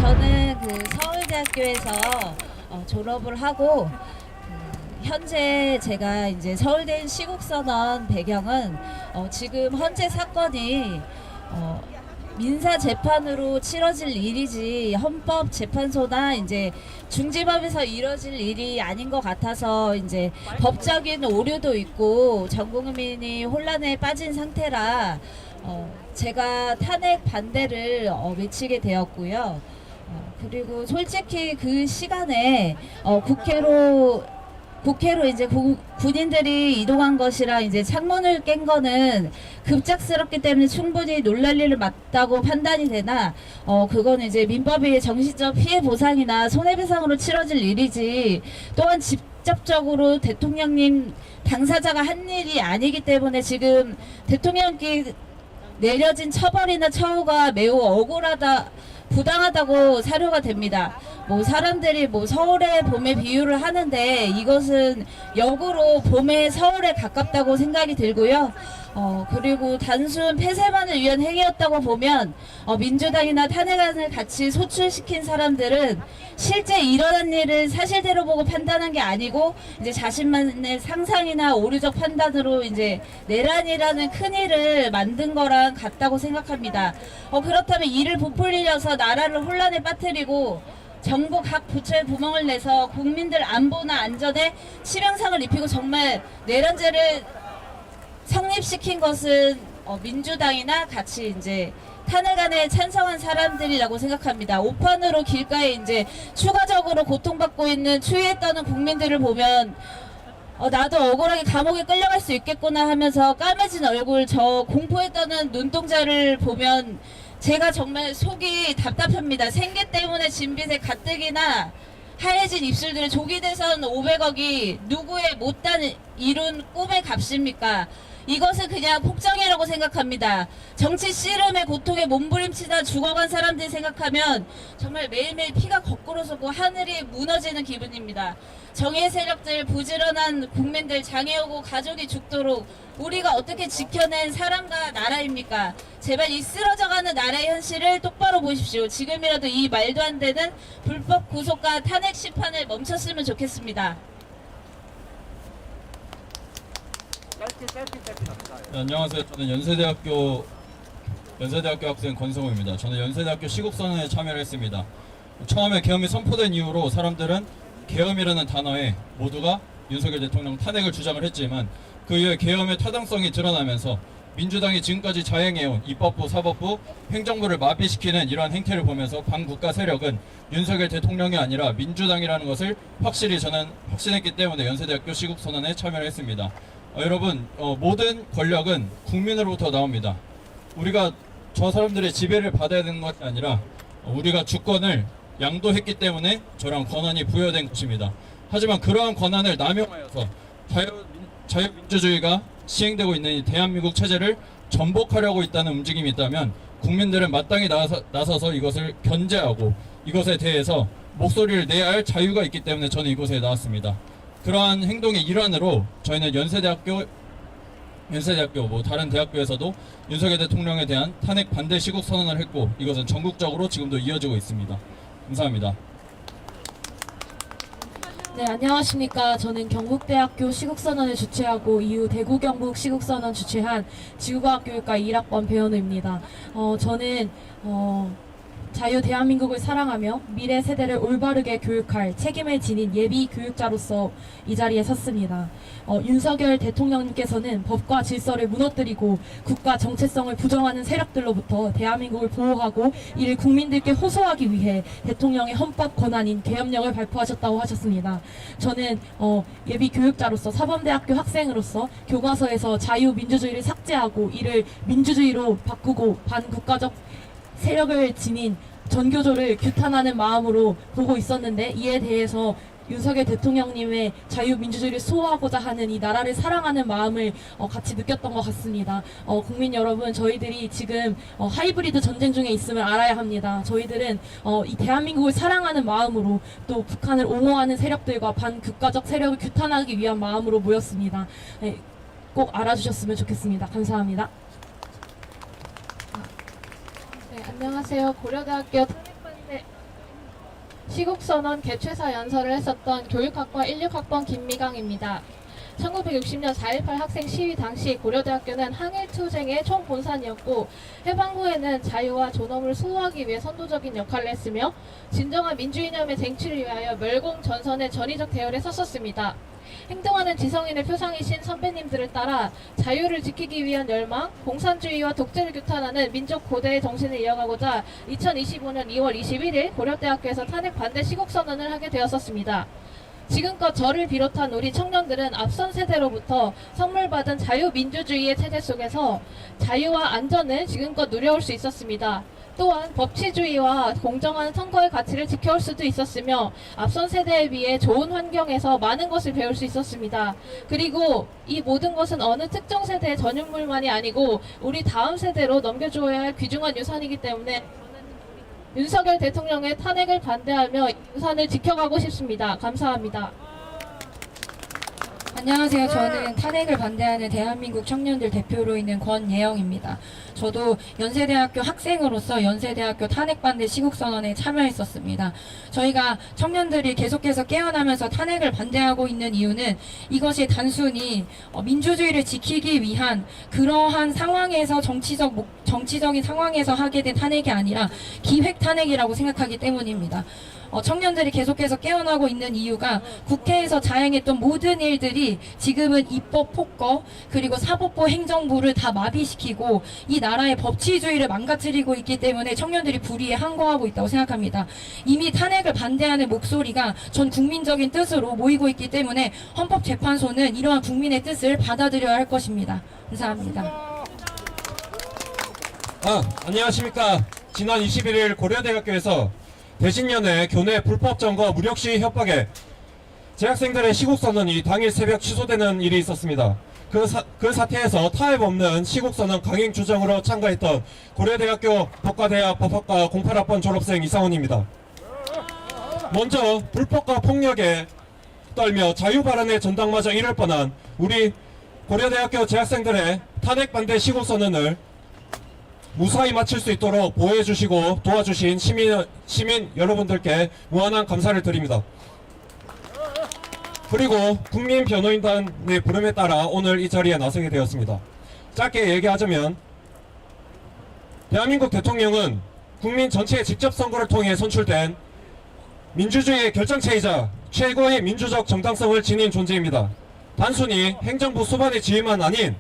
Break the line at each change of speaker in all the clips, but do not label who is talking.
저는 그 서울대학교에서 졸업을 하고 현재 제가 이제 서울대 시국선언 배경은 지금 현재 사건이 민사 재판으로 치러질 일이지 헌법재판소나 이제 중지법에서 이뤄질 일이 아닌 것 같아서 이제 법적인 오류도 있고 전 국민이 혼란에 빠진 상태라 제가 탄핵 반대를 외치게 되었고요. 그리고 솔직히 그 시간에 국회로 이제 군인들이 이동한 것이라 이제 창문을 깬 거는 급작스럽기 때문에 충분히 놀랄 일은 맞다고 판단이 되나 그건 이제 민법의 정신적 피해 보상이나 손해배상으로 치러질 일이지 또한 직접적으로 대통령님 당사자가 한 일이 아니기 때문에 지금 대통령께 내려진 처벌이나 처우가 매우 억울하다 부당하다고 사료가 됩니다. 뭐 사람들이 뭐 서울의 봄에 비유를 하는데 이것은 역으로 봄의 서울에 가깝다고 생각이 들고요. 그리고 단순 폐쇄만을 위한 행위였다고 보면 민주당이나 탄핵안을 같이 소출시킨 사람들은 실제 일어난 일을 사실대로 보고 판단한 게 아니고 이제 자신만의 상상이나 오류적 판단으로 이제 내란이라는 큰 일을 만든 거랑 같다고 생각합니다. 그렇다면 이를 부풀려서 나라를 혼란에 빠뜨리고 정부 각 부처에 구멍을 내서 국민들 안보나 안전에 치명상을 입히고 정말 내란죄를 성립시킨 것은 민주당이나 같이 이제 탄핵안에 찬성한 사람들이라고 생각합니다. 오판으로 길가에 이제 추가적으로 고통받고 있는 추위에 떠는 국민들을 보면 나도 억울하게 감옥에 끌려갈 수 있겠구나 하면서 까매진 얼굴 저 공포에 떠는 눈동자를 보면 제가 정말 속이 답답합니다. 생계 때문에 진빚에 가뜩이나 하얘진 입술들의 조기 대선 500억이 누구의 못단 이룬 꿈의 값입니까? 이것은 그냥 폭정이라고 생각합니다. 정치 씨름의 고통에 몸부림치다 죽어간 사람들 생각하면 정말 매일매일 피가 거꾸로 솟고 하늘이 무너지는 기분입니다. 정의 세력들, 부지런한 국민들, 장애오고 가족이 죽도록 우리가 어떻게 지켜낸 사람과 나라입니까? 제발 이 쓰러져가는 나라의 현실을 똑바로 보십시오. 지금이라도 이 말도 안 되는 불법 구속과 탄핵 심판을 멈췄으면 좋겠습니다.
네, 안녕하세요. 저는 연세대학교 학생 권성우입니다. 저는 연세대학교 시국선언에 참여를 했습니다. 처음에 계엄이 선포된 이후로 사람들은 계엄이라는 단어에 모두가 윤석열 대통령 탄핵을 주장을 했지만 그 이후에 계엄의 타당성이 드러나면서 민주당이 지금까지 자행해온 입법부, 사법부, 행정부를 마비시키는 이러한 행태를 보면서 반국가 세력은 윤석열 대통령이 아니라 민주당이라는 것을 확실히 저는 확신했기 때문에 연세대학교 시국선언에 참여를 했습니다. 여러분, 모든 권력은 국민으로부터 나옵니다. 우리가 저 사람들의 지배를 받아야 되는 것이 아니라 우리가 주권을 양도했기 때문에 저런 권한이 부여된 것입니다. 하지만 그러한 권한을 남용하여서 자유민주주의가 시행되고 있는 이 대한민국 체제를 전복하려고 있다는 움직임이 있다면 국민들은 마땅히 나서서 이것을 견제하고 이것에 대해서 목소리를 내야 할 자유가 있기 때문에 저는 이곳에 나왔습니다. 그러한 행동의 일환으로 저희는 연세대학교 뭐 다른 대학교에서도 윤석열 대통령에 대한 탄핵 반대 시국 선언을 했고 이것은 전국적으로 지금도 이어지고 있습니다. 감사합니다.
네, 안녕하십니까. 저는 경북대학교 시국선언을 주최하고 이후 대구 경북 시국선언 주최한 지구과학교육과 1학번 배현우입니다. 저는 자유 대한민국을 사랑하며 미래 세대를 올바르게 교육할 책임을 지닌 예비 교육자로서 이 자리에 섰습니다. 윤석열 대통령님께서는 법과 질서를 무너뜨리고 국가 정체성을 부정하는 세력들로부터 대한민국을 보호하고 이를 국민들께 호소하기 위해 대통령의 헌법 권한인 계엄령을 발표하셨다고 하셨습니다. 저는 예비 교육자로서 사범대학교 학생으로서 교과서에서 자유민주주의를 삭제하고 이를 민주주의로 바꾸고 반국가적 세력을 지닌 전교조를 규탄하는 마음으로 보고 있었는데 이에 대해서 윤석열 대통령님의 자유민주주의를 수호하고자 하는 이 나라를 사랑하는 마음을 같이 느꼈던 것 같습니다. 국민 여러분, 저희들이 지금 하이브리드 전쟁 중에 있음을 알아야 합니다. 저희들은 이 대한민국을 사랑하는 마음으로 또 북한을 옹호하는 세력들과 반국가적 세력을 규탄하기 위한 마음으로 모였습니다. 네, 꼭 알아주셨으면 좋겠습니다. 감사합니다.
네, 안녕하세요. 고려대학교 탄핵반대 시국선언 개최사 연설을 했었던 교육학과 16학번 김미강입니다. 1960년 4.18 학생 시위 당시 고려대학교는 항일투쟁의 총본산이었고 해방 후에는 자유와 존엄을 수호하기 위해 선도적인 역할을 했으며 진정한 민주이념의 쟁취를 위하여 멸공 전선의 전위적 대열에 섰었습니다. 행동하는 지성인의 표상이신 선배님들을 따라 자유를 지키기 위한 열망, 공산주의와 독재를 규탄하는 민족 고대의 정신을 이어가고자 2025년 2월 21일 고려대학교에서 탄핵 반대 시국선언을 하게 되었었습니다. 지금껏 저를 비롯한 우리 청년들은 앞선 세대로부터 선물받은 자유민주주의의 체제 속에서 자유와 안전을 지금껏 누려올 수 있었습니다. 또한 법치주의와 공정한 선거의 가치를 지켜올 수도 있었으며 앞선 세대에 비해 좋은 환경에서 많은 것을 배울 수 있었습니다. 그리고 이 모든 것은 어느 특정 세대의 전유물만이 아니고 우리 다음 세대로 넘겨주어야 할 귀중한 유산이기 때문에 윤석열 대통령의 탄핵을 반대하며 유산을 지켜가고 싶습니다. 감사합니다.
안녕하세요. 저는 탄핵을 반대하는 대한민국 청년들 대표로 있는 권예영입니다. 저도 연세대학교 학생으로서 연세대학교 탄핵 반대 시국선언에 참여했었습니다. 저희가 청년들이 계속해서 깨어나면서 탄핵을 반대하고 있는 이유는 이것이 단순히 민주주의를 지키기 위한 그러한 상황에서 정치적인 상황에서 하게 된 탄핵이 아니라 기획 탄핵이라고 생각하기 때문입니다. 청년들이 계속해서 깨어나고 있는 이유가 국회에서 자행했던 모든 일들이 지금은 입법 폭거 그리고 사법부 행정부를 다 마비시키고 이 나라의 법치주의를 망가뜨리고 있기 때문에 청년들이 불의에 항거하고 있다고 생각합니다. 이미 탄핵을 반대하는 목소리가 전 국민적인 뜻으로 모이고 있기 때문에 헌법재판소는 이러한 국민의 뜻을 받아들여야 할 것입니다. 감사합니다.
안녕하십니까. 지난 21일 고려대학교에서 대신년의 교내 불법 점거 무력 시위 협박에 재학생들의 시국선언이 당일 새벽 취소되는 일이 있었습니다. 그 사태에서 타협 없는 시국선언 강행 주장으로 참가했던 고려대학교 법과대학 법학과 08학번 졸업생 이상훈입니다. 먼저 불법과 폭력에 떨며 자유발언의 전당마저 이를 뻔한 우리 고려대학교 재학생들의 탄핵 반대 시국선언을 무사히 마칠 수 있도록 보호해주시고 도와주신 시민 여러분들께 무한한 감사를 드립니다. 그리고 국민변호인단의 부름에 따라 오늘 이 자리에 나서게 되었습니다. 짧게 얘기하자면 대한민국 대통령은 국민 전체의 직접 선거를 통해 선출된 민주주의의 결정체이자 최고의 민주적 정당성을 지닌 존재입니다. 단순히 행정부 수반의 지위만 아닌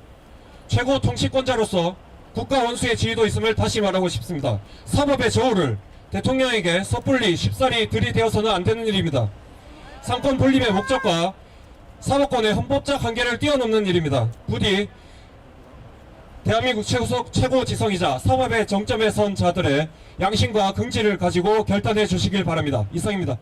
최고 통치권자로서 국가 원수의 지위도 있음을 다시 말하고 싶습니다. 사법의 저울을 대통령에게 섣불리 쉽사리 들이대어서는 안 되는 일입니다. 상권 분립의 목적과 사법권의 헌법적 한계를 뛰어넘는 일입니다. 부디 대한민국 최고 지성이자 사법의 정점에 선 자들의 양심과 긍지를 가지고 결단해 주시길 바랍니다. 이상입니다.